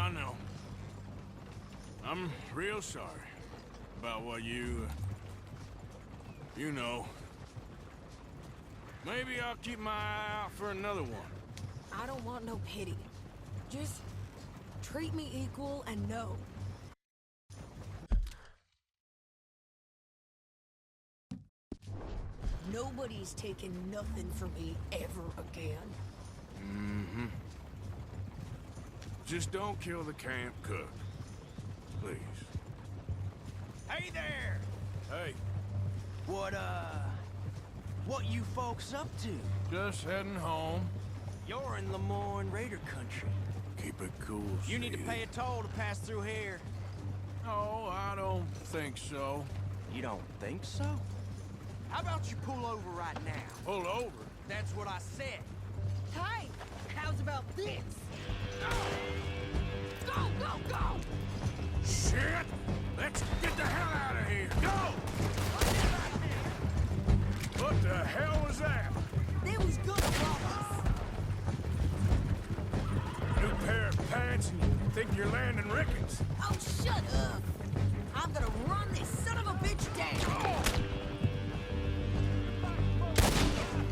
I know. I'm real sorry about what you know. Maybe I'll keep my eye out for another one. I don't want no pity. Just treat me equal and know. Nobody's taking nothing from me ever again. Mm-hmm. Just don't kill the camp cook. Please. Hey there! Hey, What you folks up to? just heading home. You're in Lemoyne Raider country. Keep it cool, You need to Sadie. pay a toll to pass through here. No, I don't think so. You don't think so? How about you pull over right now? Pull over. That's what I said. Hey, how's about this? Go, go, go! Shit! Let's get the hell out of here. Go! What the hell was that? They was gonna rob us. New pair of pants and you think you're landing Rickens. Oh, shut up! I'm gonna run this son of a bitch down!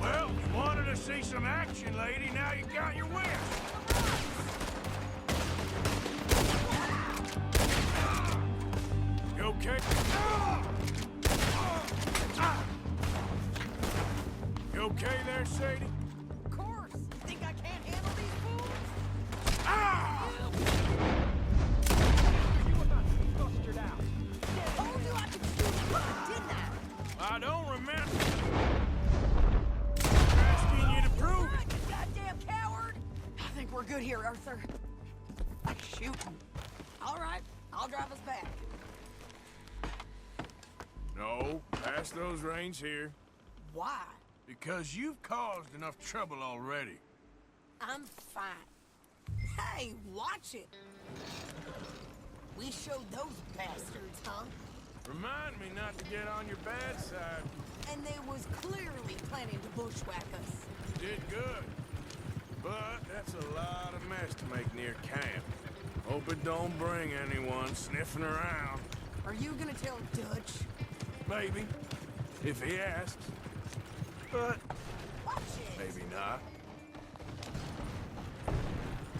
Well, you wanted to see some action, lady. Now you got your wish. You okay? You okay there, Sadie? Of course! Think I can't handle these fools? Ah! Told you I could shoot you, didn't I? I don't remember asking you to prove Run, it. you goddamn coward! I think we're good here, Arthur. Shoot. All right, I'll drive us back. No, pass those reins here. Why? Because you've caused enough trouble already. I'm fine. Hey, watch it! We showed those bastards, huh? Remind me not to get on your bad side. And they was clearly planning to bushwhack us. You did good. But that's a lot of mess to make near camp. Hope it don't bring anyone sniffing around. Are you gonna tell Dutch? Maybe, if he asks. But Watch it! maybe not.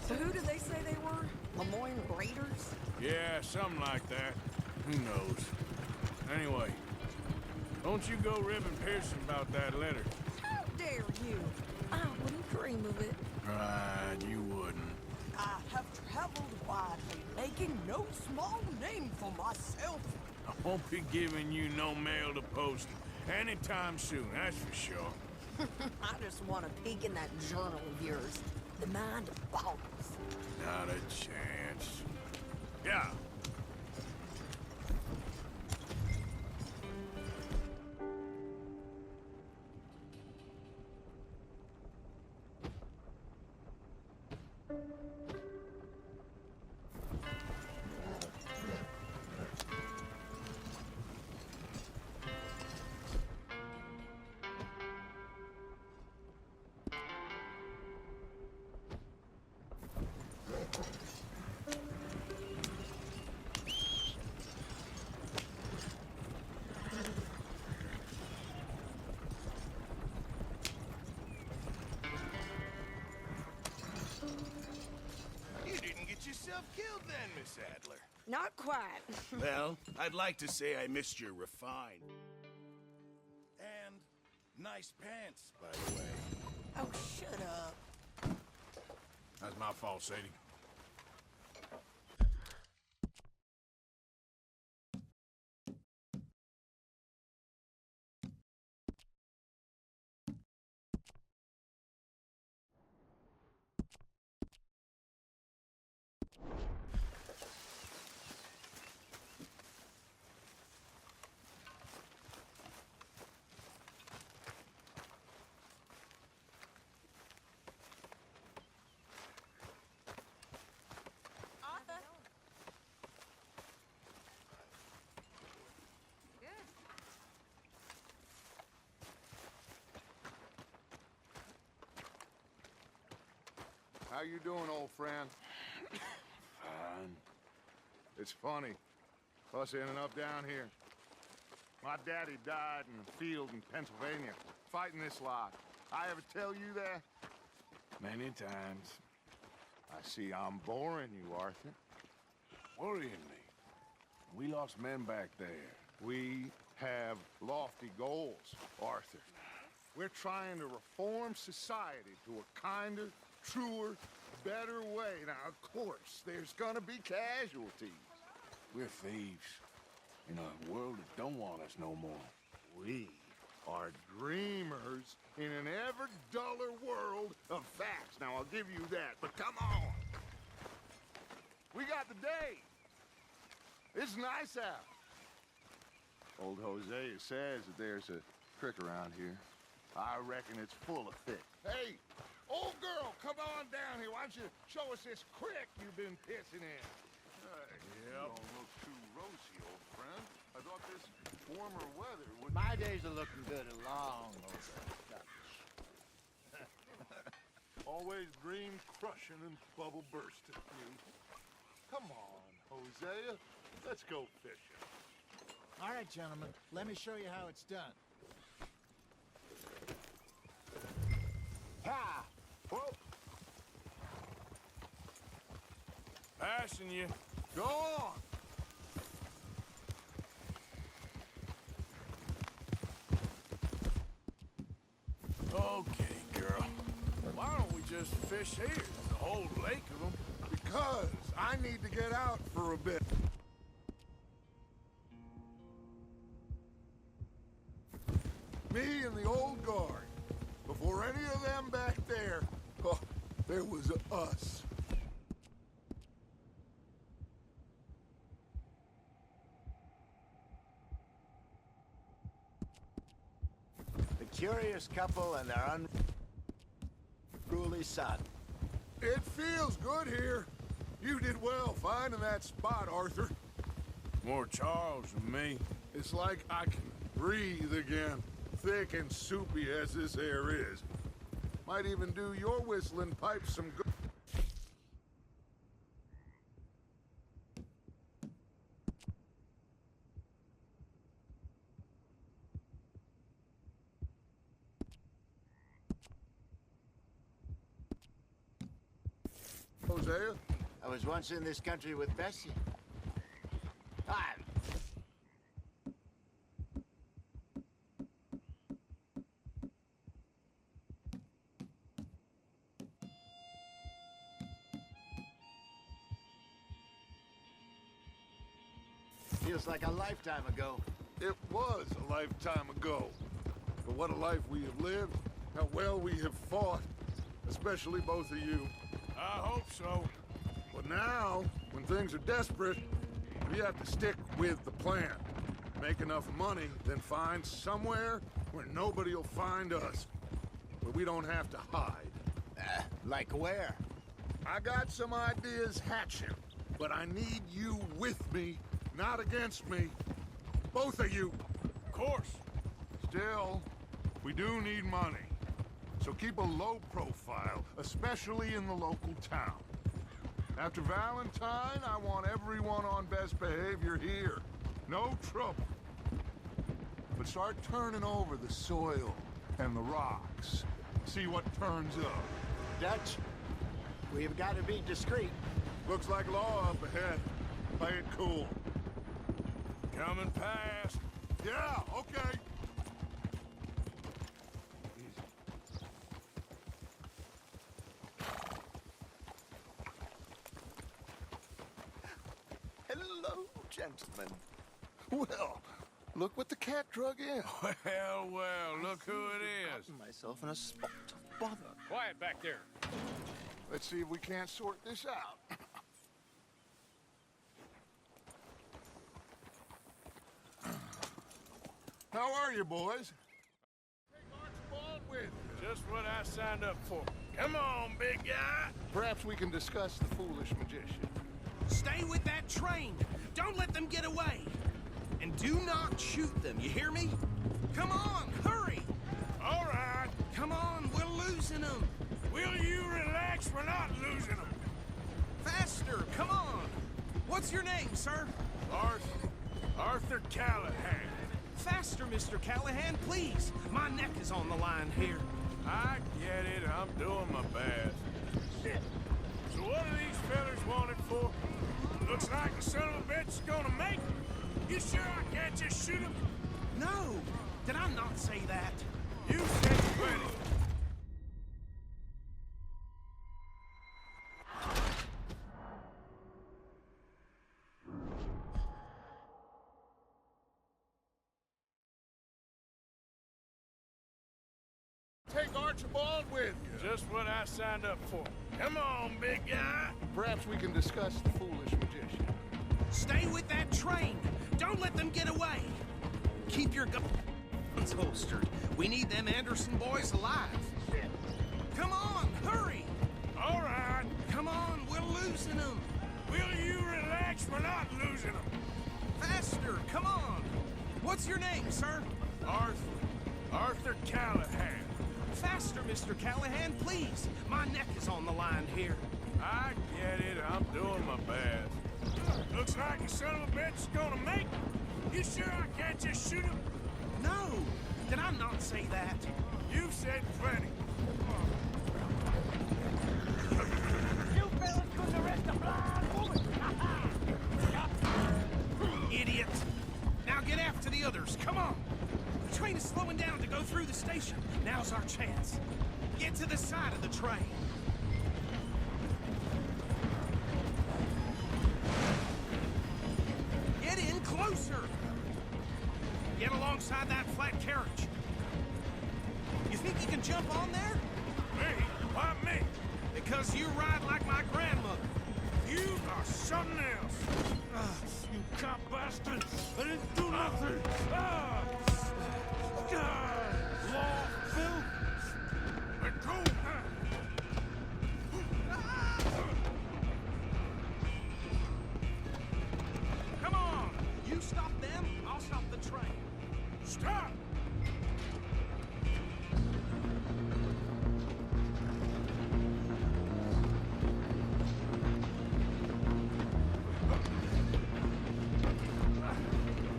So who did they say they were? Lemoyne Raiders? Yeah, something like that. Who knows? Anyway, don't you go ribbing Pearson about that letter. How dare you? I wouldn't dream of it. Right, you wouldn't. I have traveled widely, making no small name for myself. I won't be giving you no mail to post anytime soon, that's for sure. I just want to peek in that journal of yours. The mind of balls. Not a chance. Yeah. You didn't get yourself killed then, Miss Adler. Not quite. Well, I'd like to say I missed your refined. And nice pants, by the way. Oh, shut up. That's my fault, Sadie. How you doing, old friend? It's funny, us ending up down here. My daddy died in a field in Pennsylvania, fighting this lot. I ever tell you that? Many times. I see I'm boring you, Arthur. Worrying me. We lost men back there. We have lofty goals, Arthur. We're trying to reform society to a kinder, truer, better way. Now, of course, there's gonna be casualties. We're thieves. In a world that don't want us no more. We are dreamers in an ever duller world of facts. Now, I'll give you that, but come on. We got the day. It's nice out. Old Hosea says that there's a creek around here. I reckon it's full of fish. Hey, old girl, come on down here. Why don't you show us this creek you've been pissing in? You don't look too rosy, old friend. I thought this warmer weather would... My days are looking good along over. Always dream crushing and bubble bursting. Come on, Hosea. Let's go fishing. All right, gentlemen. Let me show you how it's done. Ha! Whoa! Passing you. Go on. Okay, girl. Why don't we just fish here? There's a whole lake of them. Because I need to get out for a bit. Me and the old guard. Before any of them back there, oh, there was us. The curious couple and their unruly son. It feels good here. You did well finding that spot, Arthur. More Charles than me. It's like I can breathe again, thick and soupy as this air is. Might even do your whistling pipes some good. Hosea? I was once in this country with Bessie. Hi. Feels like a lifetime ago. It was a lifetime ago. But what a life we have lived, how well we have fought, especially both of you. I hope so. But now, when things are desperate, we have to stick with the plan. Make enough money, then find somewhere where nobody will find us. Where we don't have to hide. Like where? I got some ideas hatching, but I need you with me, not against me. Both of you. Of course. Still, we do need money. So keep a low profile, especially in the local town. After Valentine, I want everyone on best behavior here. No trouble. But start turning over the soil and the rocks. See what turns up. Dutch, we've got to be discreet. Looks like law up ahead. Play it cool. Coming past. Yeah, okay. Hello, gentlemen. Well, look what the cat drug in. Well, well, look who it is. Myself in a spot of bother. Quiet back there. Let's see if we can't sort this out. How are you, boys? Just what I signed up for. Come on, big guy. Perhaps we can discuss the foolish magician. Stay with that train. Don't let them get away. And do not shoot them, you hear me? Come on, hurry. All right. Come on, we're losing them. Will you relax? We're not losing them. Faster, come on. What's What's your name, sir? Arthur Callahan. Faster, Mr. Callahan, please. My neck is on the line here. I get it. I'm doing my best. Shit. So what are these fellas wanted for? Looks like the son of a bitch is gonna make it. You sure I can't just shoot him? No! Did I not say that? You said plenty. Take Archibald with you. Just what I signed up for. Come on, big guy. Perhaps we can discuss the foolish magician. Stay with that train! Don't let them get away! Keep your guns holstered. We need them Anderson boys alive. Come on, hurry! All right. Come on, we're losing them! Will you relax? We're not losing them. Faster, come on! What's your name, sir? Arthur Callahan. Faster, Mr. Callahan, please! My neck is on the line here. I get it. I'm doing my best. Looks like the son of a bitch is gonna make it. You sure I can't just shoot him? No! Did I not say that? You've said plenty. You fellas couldn't arrest a blind woman! Idiot! Now get after the others, come on! The train is slowing down to go through the station. Now's our chance. Get to the side of the train. Get in closer! Get alongside that flat carriage. You think you can jump on there? Me? Why me? Because you ride like my grandmother. You are something else. You cop bastard! I didn't do nothing! Law, Phil! Let go! Come on! You stop them, I'll stop the train. Stop!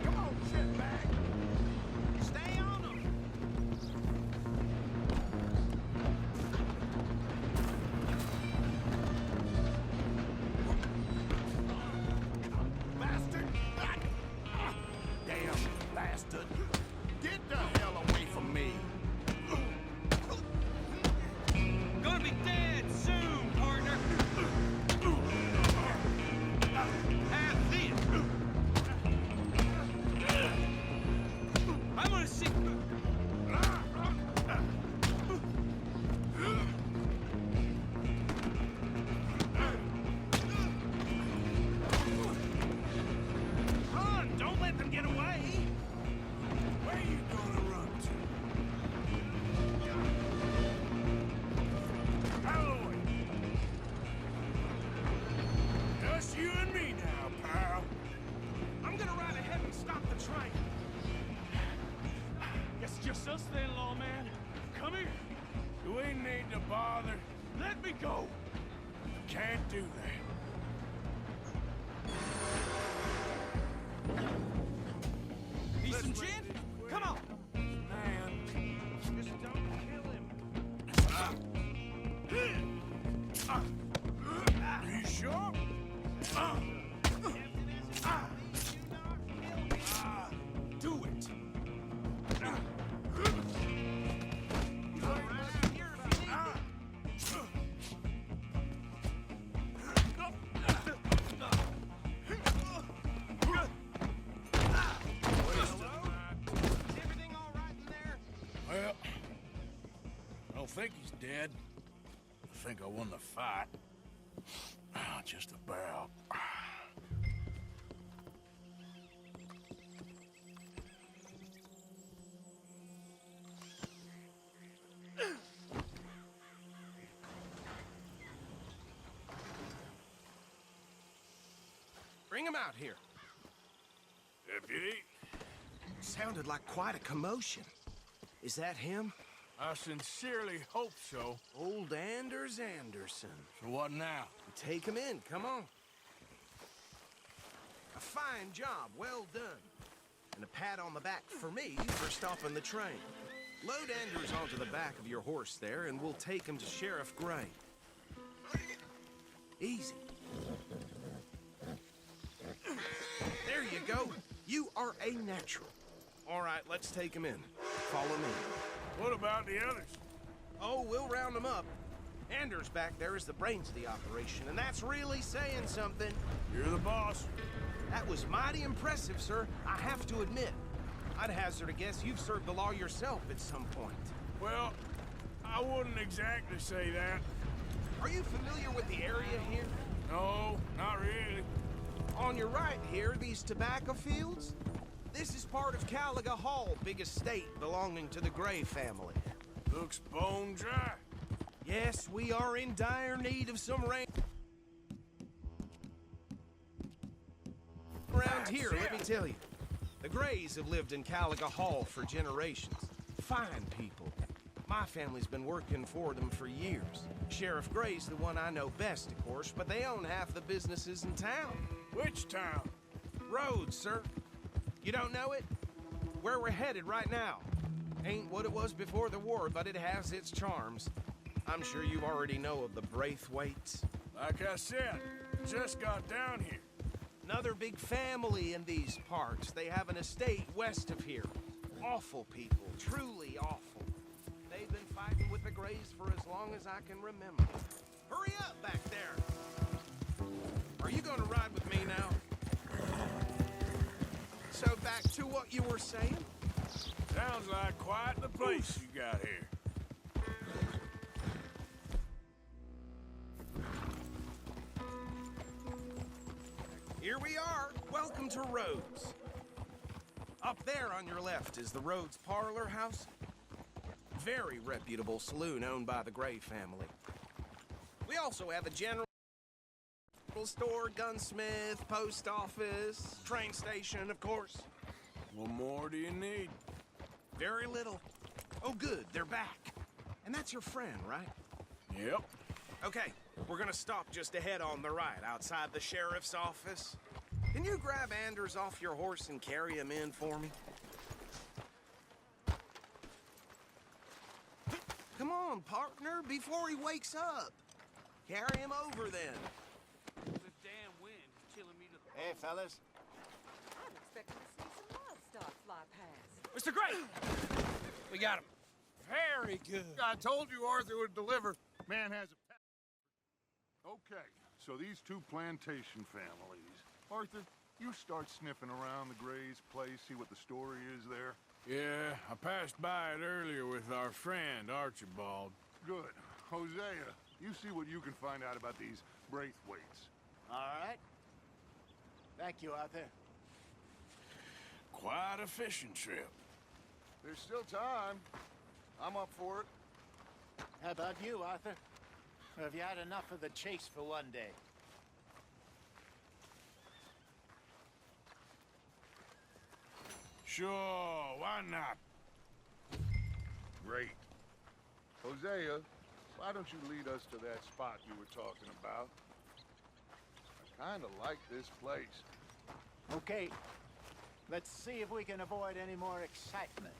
Come on, shitbag. Stay on them! Bastard! Damn bastard. Get the hell away from me. Gonna be dead soon, partner! Have this! I'm gonna see... Run! Don't let them get away! Where you gonna run to? Out of the way. Just you and me now, pal. I'm gonna ride ahead and stop the train. It's just us then, lawman. Come here. Do we need to bother? Let me go. Can't do that. Need some Let's gin? make this quick. Come on! Man. Just don't kill him. Are you sure? Do it! Well, I don't think he's dead. I think I won the fight. Just about. Bring him out here. Deputy, Sounded like quite a commotion. Is that him? I sincerely hope so. Old Anders Anderson. So what now? Take him in, come on. A fine job, well done. And a pat on the back for me for stopping the train. Load Anders onto the back of your horse there, and we'll take him to Sheriff Gray. Easy. There you go. You are a natural. All right, let's take him in. Follow me. What about the others? Oh, we'll round them up. Anders back there is the brains of the operation, and that's really saying something. You're the boss. That was mighty impressive, sir. I have to admit. I'd hazard a guess you've served the law yourself at some point. Well, I wouldn't exactly say that. Are you familiar with the area here? No, not really. On your right here, these tobacco fields? This is part of Caliga Hall, big estate belonging to the Gray family. Looks bone dry. Yes, we are in dire need of some rain. Around here, let me tell you. The Grays have lived in Caliga Hall for generations. Fine people. My family's been working for them for years. Sheriff Gray's the one I know best, of course, but they own half the businesses in town. Which town? Rhodes, sir. You don't know it? Where we're headed right now. Ain't what it was before the war, but it has its charms. I'm sure you already know of the Braithwaites. Like I said, just got down here. Another big family in these parts. They have an estate west of here. Awful people, truly awful. They've been fighting with the Grays for as long as I can remember. Hurry up back there. Are you gonna ride with me now? So back to what you were saying? Sounds like quite the place you got here. Here we are. Welcome to Rhodes. Up there on your left is the Rhodes Parlor House. Very reputable saloon owned by the Gray family. We also have a general store, gunsmith, post office, train station, of course. What more do you need? Very little. Oh, good, they're back. And that's your friend, right? Yep. Okay, we're gonna stop just ahead on the right, outside the sheriff's office. Can you grab Anders off your horse and carry him in for me? Come on, partner, before he wakes up. Carry him over then. This damn wind is chilling me to the... Hey, fellas. I'm expecting to see some livestock fly past. Mr. Gray! We got him. Very good. I told you Arthur would deliver. Man has a pet. Okay, so these two plantation families. Arthur, you start sniffing around the Gray's place, see what the story is there. Yeah, I passed by it earlier with our friend, Archibald. Good. Hosea, you see what you can find out about these Braithwaites. All right. Thank you, Arthur. Quite a fishing trip. There's still time. I'm up for it. How about you, Arthur? Or have you had enough of the chase for one day? Sure, why not? Great. Hosea, why don't you lead us to that spot you were talking about? I kind of like this place. Okay. Let's see if we can avoid any more excitement.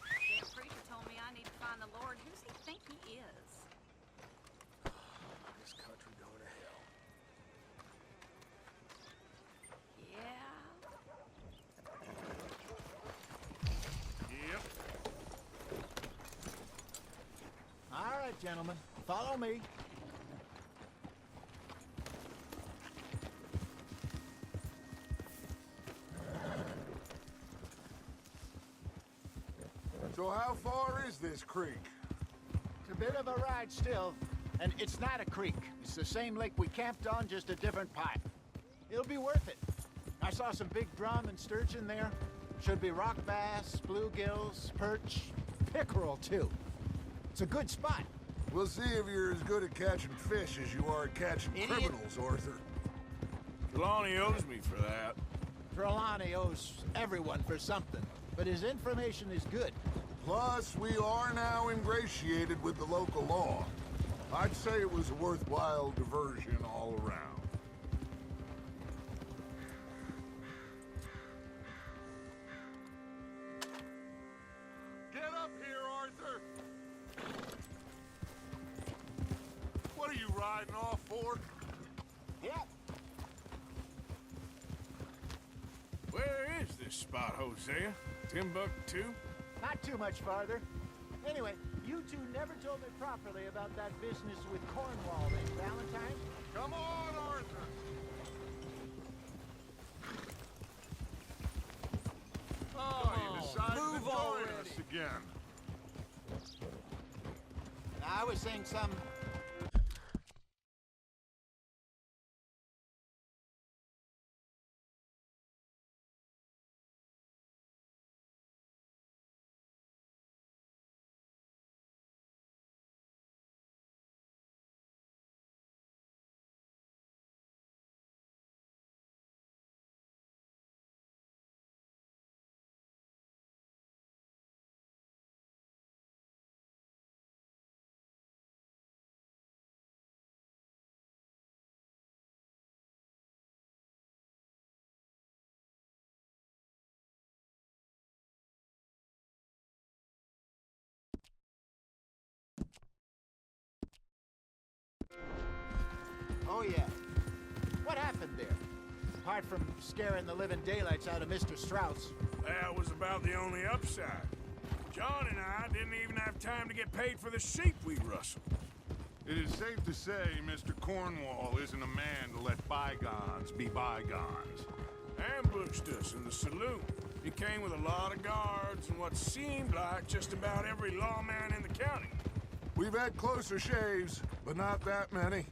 Damn preacher told me I need to find the Lord. Who's he think he is? This country going to hell. Yeah. Yep. All right, gentlemen. Follow me. So how far is this creek? It's a bit of a ride still, and it's not a creek. It's the same lake we camped on, just a different part. It'll be worth it. I saw some big drum and sturgeon there. Should be rock bass, bluegills, perch, pickerel, too. It's a good spot. We'll see if you're as good at catching fish as you are at catching Idiot. criminals, Arthur. Trelawney owes me for that. Trelawney owes everyone for something, but his information is good. Plus, we are now ingratiated with the local law. I'd say it was a worthwhile diversion all around. Get up here, Arthur! What are you riding off for? Yep. Where is this spot, Hosea? Timbuktu? Not too much farther. Anyway, you two never told me properly about that business with Cornwall and Valentine. Come on, Arthur! Oh, you decided to move join already. us again. I was saying some... Oh, yeah. What happened there? Apart from scaring the living daylights out of Mr. Strauss. That was about the only upside. John and I didn't even have time to get paid for the sheep we rustled. It is safe to say Mr. Cornwall isn't a man to let bygones be bygones. Ambushed us in the saloon. He came with a lot of guards and what seemed like just about every lawman in the county. We've had closer shaves, but not that many.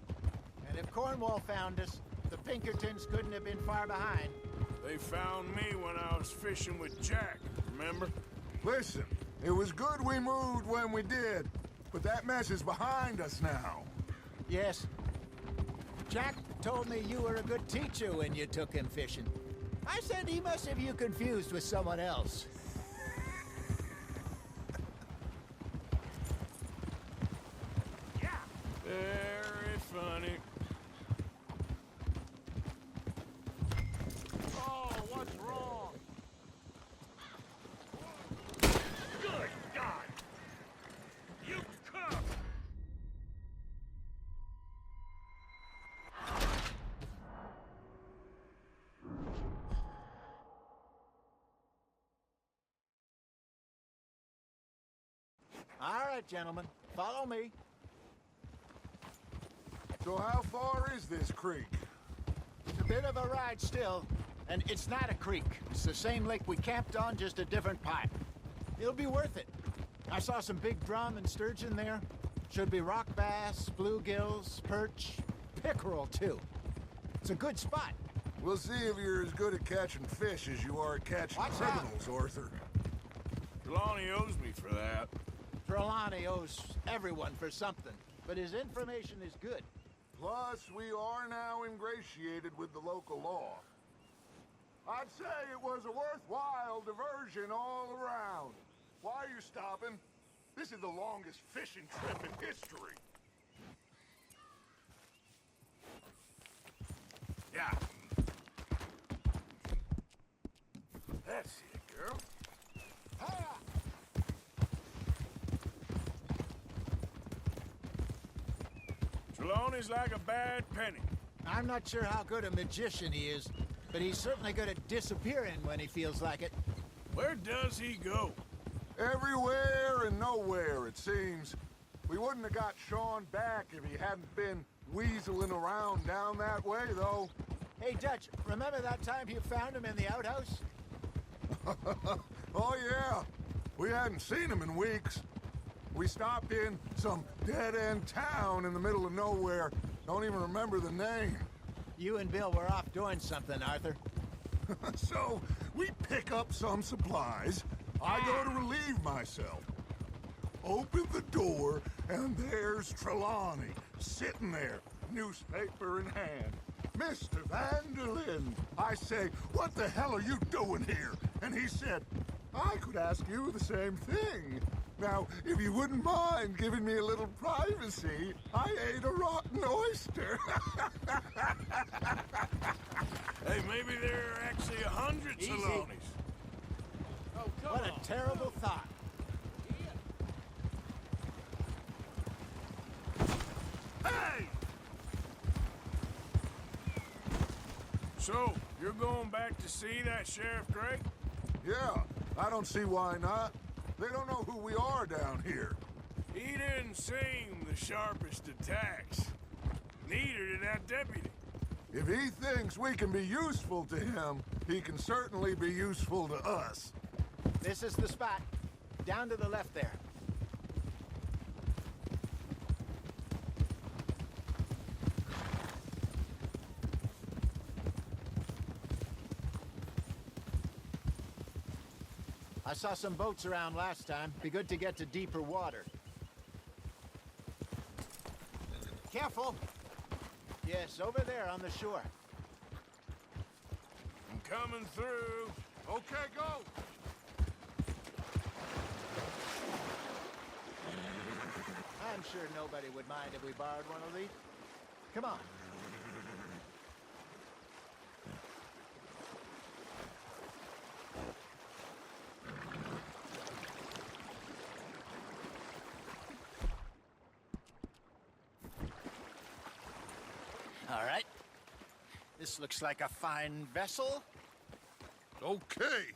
And if Cornwall found us, the Pinkertons couldn't have been far behind. They found me when I was fishing with Jack, remember? Listen, it was good we moved when we did, but that mess is behind us now. Yes. Jack told me you were a good teacher when you took him fishing. I said he must have you confused with someone else. Yeah. Very funny. Oh, what's wrong? Good God! You come! All right, gentlemen, follow me. So how far is this creek? It's a bit of a ride still, and it's not a creek. It's the same lake we camped on, just a different part. It'll be worth it. I saw some big drum and sturgeon there. Should be rock bass, bluegills, perch, pickerel, too. It's a good spot. We'll see if you're as good at catching fish as you are at catching Watch criminals, Arthur. Trelawney owes me for that. Trelawney owes everyone for something, but his information is good. Plus, we are now ingratiated with the local law. I'd say it was a worthwhile diversion all around. Why are you stopping? This is the longest fishing trip in history. Yeah. That's it, girl. Trelawney's like a bad penny. I'm not sure how good a magician he is, but he's certainly good at disappearing when he feels like it. Where does he go? Everywhere and nowhere, it seems. We wouldn't have got Sean back if he hadn't been weaseling around down that way, though. Hey, Dutch, remember that time you found him in the outhouse? Oh, yeah. We hadn't seen him in weeks. We stopped in some dead-end town in the middle of nowhere. Don't even remember the name. You and Bill were off doing something, Arthur. So, we pick up some supplies. I go to relieve myself. Open the door, and there's Trelawney, sitting there, newspaper in hand. Mr. Vanderlyn. I say, what the hell are you doing here? And he said, I could ask you the same thing. Now, if you wouldn't mind giving me a little privacy, I ate a rotten oyster. Hey, maybe there are actually 100 Easy. Salonis. What a terrible thought. Hey! So, you're going back to see that Sheriff Gray? Yeah, I don't see why not. They don't know who we are down here. He didn't seem the sharpest attacks. Neither did that deputy. If he thinks we can be useful to him, he can certainly be useful to us. This is the spot. Down to the left there. I saw some boats around last time. Be good to get to deeper water. Careful! Yes, over there on the shore. I'm coming through. Okay, go! I'm sure nobody would mind if we borrowed one of these. Come on. All right. This looks like a fine vessel. Okay.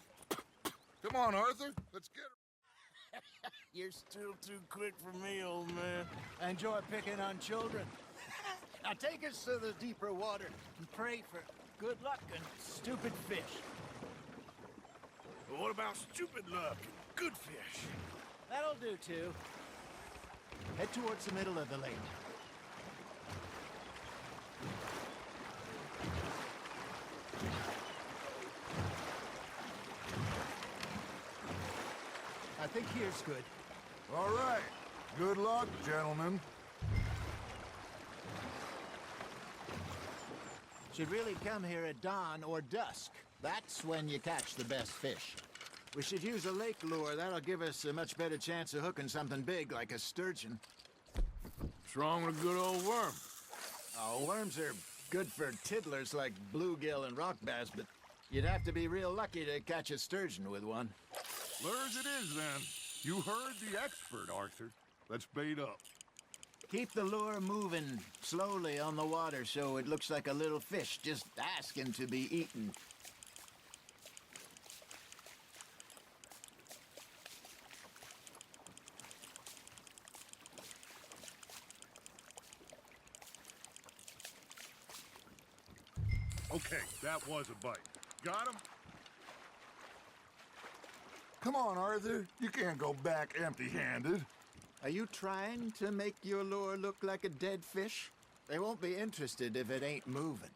Come on, Arthur. Let's get her. You're still too quick for me, old man. I enjoy picking on children. Now take us to the deeper water and pray for good luck and stupid fish. But what about stupid luck and good fish? That'll do, too. Head towards the middle of the lake. I think here's good. All right. Good luck, gentlemen. Should really come here at dawn or dusk. That's when you catch the best fish. We should use a lake lure. That'll give us a much better chance of hooking something big like a sturgeon. What's wrong with a good old worm? Oh, worms are good for tiddlers like bluegill and rock bass, but you'd have to be real lucky to catch a sturgeon with one. Lures it is, then. You heard the expert, Arthur. Let's bait up. Keep the lure moving slowly on the water so it looks like a little fish just asking to be eaten. Okay, that was a bite. Got him? Come on, Arthur. You can't go back empty-handed. Are you trying to make your lure look like a dead fish? They won't be interested if it ain't moving.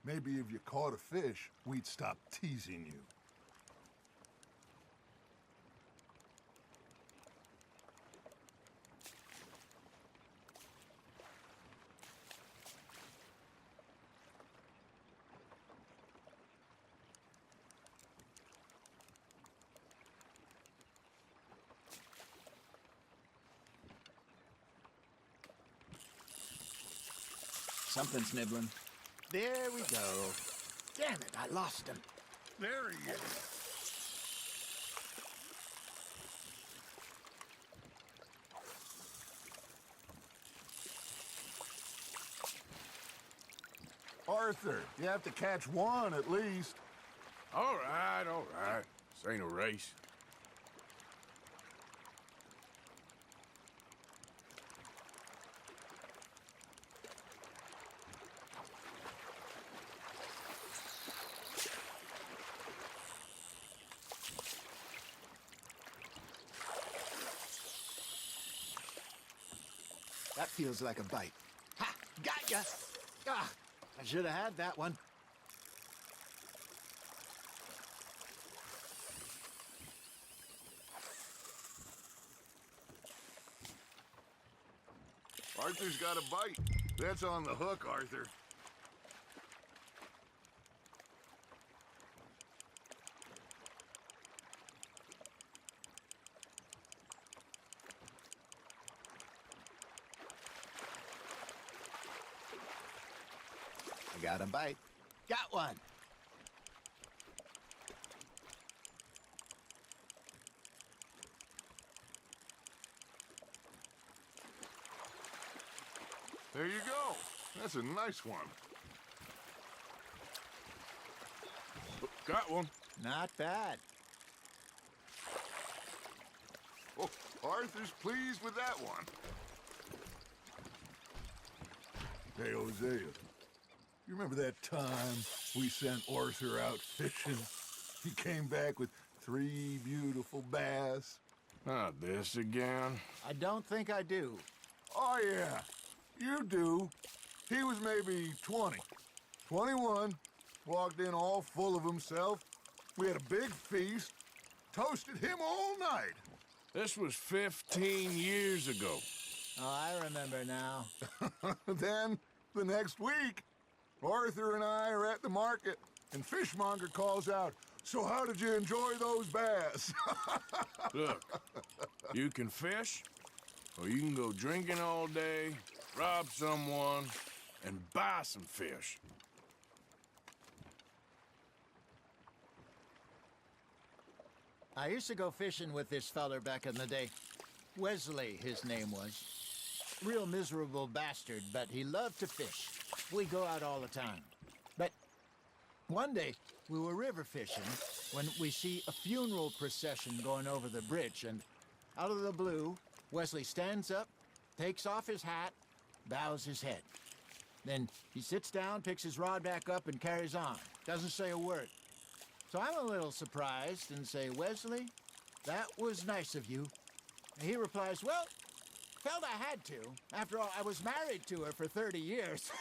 Maybe if you caught a fish, we'd stop teasing you. Something's nibbling. There we go. Damn it, I lost him. There he is. Arthur, you have to catch one at least. All right, all right. This ain't a race. That feels like a bite. Ha! Got ya! Ah, I should have had that one. Arthur's got a bite. That's on the hook, Arthur. I got a bite. Got one. There you go. That's a nice one. Got one. Not bad. Oh, Arthur's pleased with that one. Hey, Hosea. You remember that time we sent Arthur out fishing? He came back with 3 beautiful bass. Not this again. I don't think I do. Oh, yeah. You do. He was maybe 20. 21. Walked in all full of himself. We had a big feast. Toasted him all night. This was 15 years ago. Oh, I remember now. Then, the next week, Arthur and I are at the market, and Fishmonger calls out, "So how did you enjoy those bass?" Look, you can fish, or you can go drinking all day, rob someone, and buy some fish. I used to go fishing with this feller back in the day. Wesley, his name was. Real miserable bastard, but he loved to fish. We go out all the time. But one day, we were river fishing when we see a funeral procession going over the bridge, and out of the blue, Wesley stands up, takes off his hat, bows his head. Then he sits down, picks his rod back up, and carries on. Doesn't say a word. So I'm a little surprised and say, "Wesley, that was nice of you." And he replies, "Well, felt I had to. After all, I was married to her for 30 years.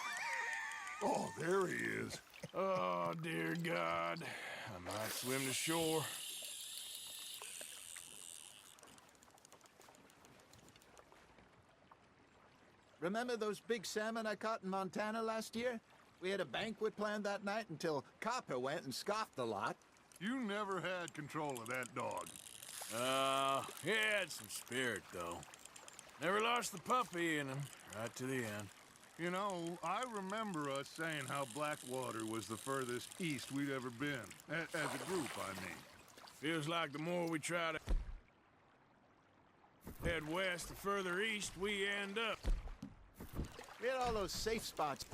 Oh, there he is. Oh, dear God. I might swim to shore. Remember those big salmon I caught in Montana last year? We had a banquet planned that night until Copper went and scoffed the lot. You never had control of that dog. He had some spirit, though. Never lost the puppy in him, right to the end. You know, I remember us saying how Blackwater was the furthest east we'd ever been. As a group, I mean. Feels like the more we try to head west, the further east we end up. We had all those safe spots.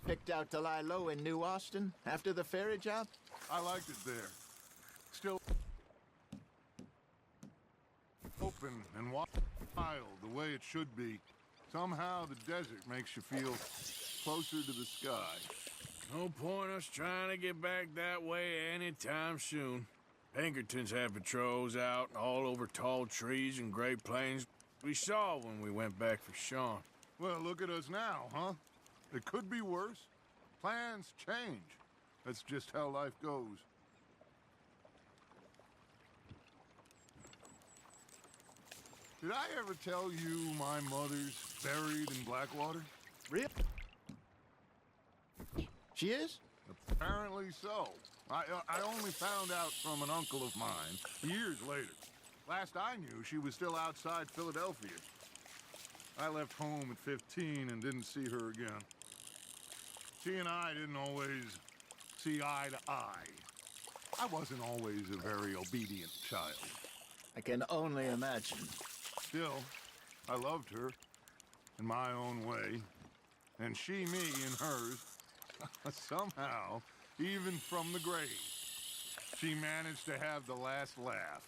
Picked out to lie low in New Austin after the ferry job. I liked it there. Still open and wild, the way it should be. Somehow the desert makes you feel closer to the sky. No point us trying to get back that way anytime soon. Pinkertons had patrols out all over tall trees and Great Plains. We saw when we went back for Sean. Well, look at us now, huh? It could be worse. Plans change. That's just how life goes. Did I ever tell you my mother's buried in Blackwater? Really? She is? Apparently so. I only found out from an uncle of mine years later. Last I knew, she was still outside Philadelphia. I left home at 15 and didn't see her again. She and I didn't always see eye to eye. I wasn't always a very obedient child. I can only imagine. Still, I loved her in my own way, and she me in hers. Somehow, even from the grave, she managed to have the last laugh.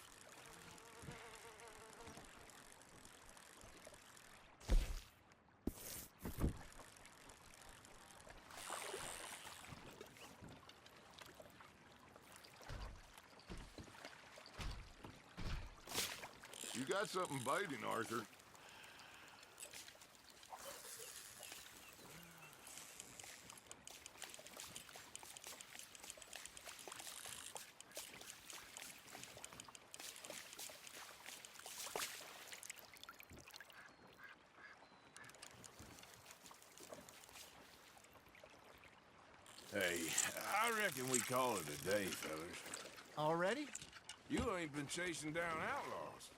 You got something biting, Arthur. Hey, I reckon we call it a day, fellas. Already? You ain't been chasing down outlaws.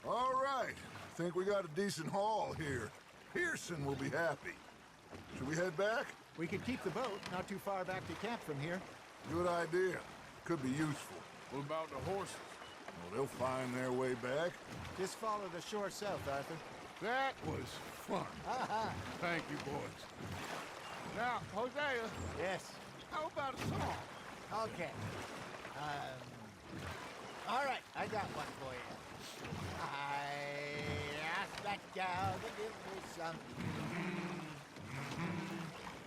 All right. Think we got a decent haul here. Pearson will be happy. Should we head back? We could keep the boat not too far back to camp from here. Good idea. Could be useful. What about the horses? Well, they'll find their way back. Just follow the shore south, Arthur. That was fun. Thank you, boys. Now, Hosea, Yes. how about a song? Okay. All right, I got one for you. I asked that gal to give me some.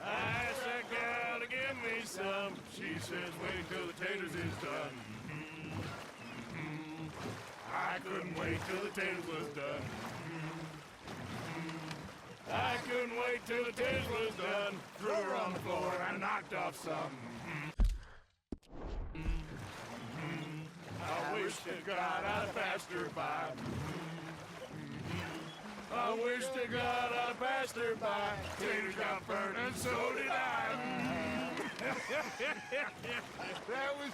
I asked that gal to give me some. She says, wait till the taters is done. I couldn't wait till the taters was done. I couldn't wait till the taters was done. Threw her on the floor and knocked off some. I wish to God I'd passed her by. I wish to God I'd passed her by. Taters got burned and so did I. That was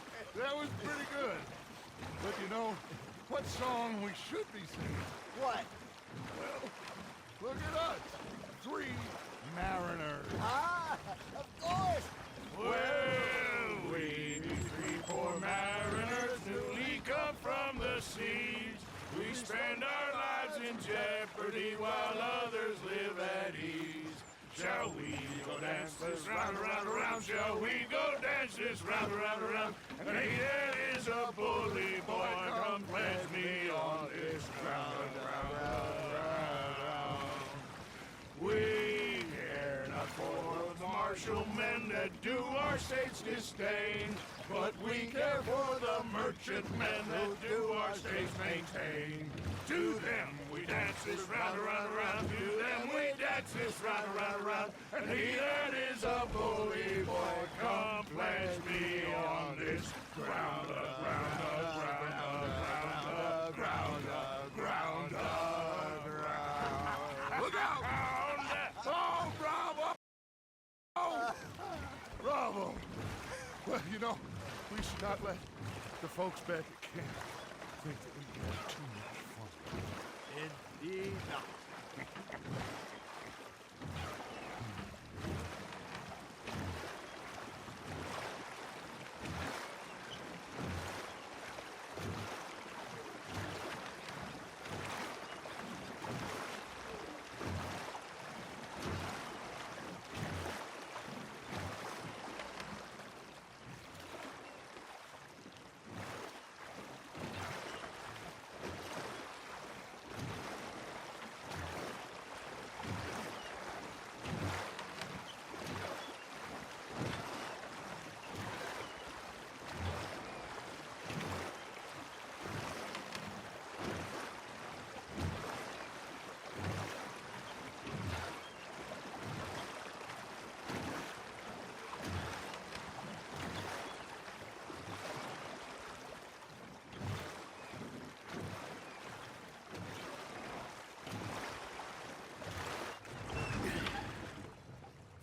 pretty good. But you know, what song we should be singing? What? Well, look at us. 3 mariners. Ah, of course. Well, we 3 poor mariners newly come from the seas. We spend our lives in jeopardy while others live at ease. Shall we go dance this round, around, around? Shall we go dance this round, around, around? And he that is a bully boy, come pledge me on this ground, round, round, round. We care not for the martial men that do our states disdain, but we care for the merchant men that do our states maintain. To them we dance this round, around, around. To them we dance this round, around, around. And he that is a bully boy, come pledge me on this ground, ground, ground, ground, ground, ground, ground. Look out! Oh, bravo! Oh, bravo! Well, you know, we should not let the folks back at camp think that we had too much fun. Indeed not.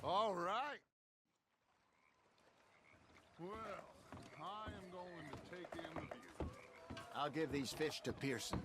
All right. Well, I am going to take in the view. I'll give these fish to Pearson.